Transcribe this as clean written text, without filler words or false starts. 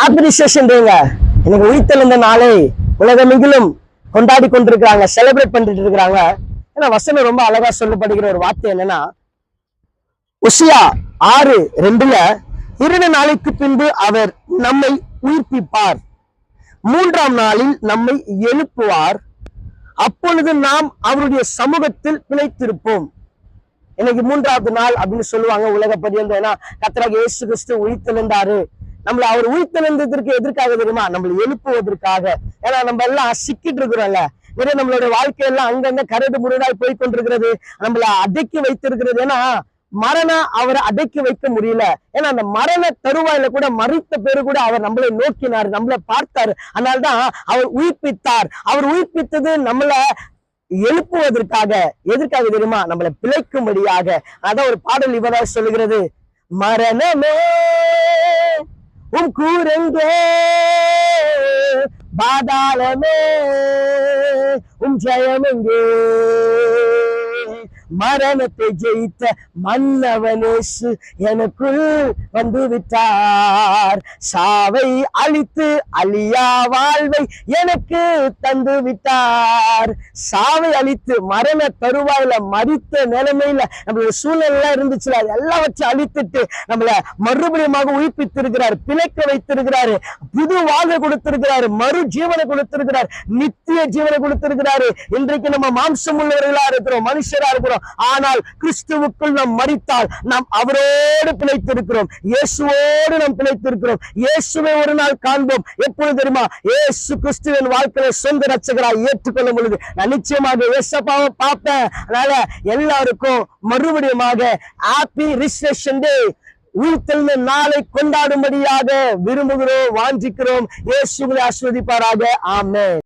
Appreciation டேங்க. எனக்கு உயிர்த்தெழுந்த நாளை உலகமெங்கிலும் கொண்டாடி கொண்டிருக்கிறாங்க, செலிப்ரேட் பண்ணிட்டு இருக்கிறாங்க. ஏன்னா வசனம் ரொம்ப அழகா சொல்லப்படுகிற ஒரு வார்த்தை என்னன்னா, உசியா 6:2 2 நாளைக்கு பின்பு அவர் நம்மை உயிர்ப்பிப்பார், 3ஆம் நாளில் நம்மை எழுப்புவார், அப்பொழுது நாம் அவருடைய சமூகத்தில் பிழைத்திருப்போம். இன்னைக்கு 3ஆவது நாள் அப்படின்னு சொல்லுவாங்க உலக பரியந்தம். ஏன்னா கர்த்தராகிய இயேசு கிறிஸ்து உயிர்த்தெழுந்தாரு. நம்மள அவர் உயிர்த்தெழுந்ததற்கு எதற்காக தெரியுமா? நம்மளை எழுப்புவதற்காக. ஏன்னா நம்ம எல்லாம் சிக்கிட்டு இருக்கிறோம்ல, நிறைய நம்மளோட வாழ்க்கையெல்லாம் அங்கங்க கரடு முரடாய் போய் கொண்டிருக்கிறது, நம்மள அடக்கி வைத்திருக்கிறது. ஏன்னா மரணம் அவரை அடக்கி வைக்க முடியல. ஏன்னா அந்த மரண தருவாயில கூட மறித்த பேரு கூட அவர் நம்மளை நோக்கினார், நம்மளை பார்த்தாரு. அதனால்தான் அவர் உயிர்ப்பித்தார். அவர் உயிர்ப்பித்தது நம்மள எழுப்புவதற்காக. எதற்காக தெரியுமா? நம்மளை பிழைக்கும்படியாக. அதான் ஒரு பாடல் இவராக சொல்லுகிறது, மரணமே உம் கூரெங்கே, பாதாளமே உம் ஜெயமெங்கே, மரணத்தை ஜெயித்த மன்னவனேசு எனக்குள் வந்து விட்டார், சாவை அழித்து அழியா வாழ்வை எனக்கு தந்து விட்டார். சாவை அழித்து மரண தருவாயில மறித்த நிலைமையில நம்மளோட சூழ்நிலை இருந்துச்சுல, அது எல்லாவற்றையும் அழித்துட்டு நம்மள மறுபடியும் உயிர்ப்பித்திருக்கிறார், பிழைக்க வைத்திருக்கிறாரு, புது வாழ்வை கொடுத்திருக்கிறாரு, மறு ஜீவனை கொடுத்திருக்கிறார், நித்திய ஜீவனை கொடுத்திருக்கிறாரு. இன்றைக்கு நம்ம மாம்சம் உள்ளவர்களா இருக்கிறோம், மனுஷரா இருக்கிறோம். ஆனால் கிறிஸ்துவுக்குள் நாம் மரித்தால் நாம் அவரோடு பிழைத்திருக்கிறோம், இயேசுவோடு நாம் பிழைத்திருக்கிறோம். இயேசுவை ஒரு நாள் காண்போம். எப்பொழுது தெரியுமா? இயேசு கிறிஸ்துவின் வாழ்க்கையை சொந்த ரட்சகராய் ஏற்றுக்கொள்ளும் பொழுது நான் நிச்சயமாக இயேசுவை பார்ப்பேன். அதனால எல்லாருக்கும் மறுபடியும் ஹாப்பி ரிசரக்ஷன் டே, உயிர்த்தெழுந்த நாளை கொண்டாடும்படியாக விரும்புகிறோம், வாஞ்சிக்கிறோம். இயேசுவை ஆசீர்வதிப்பாராக. ஆமென்.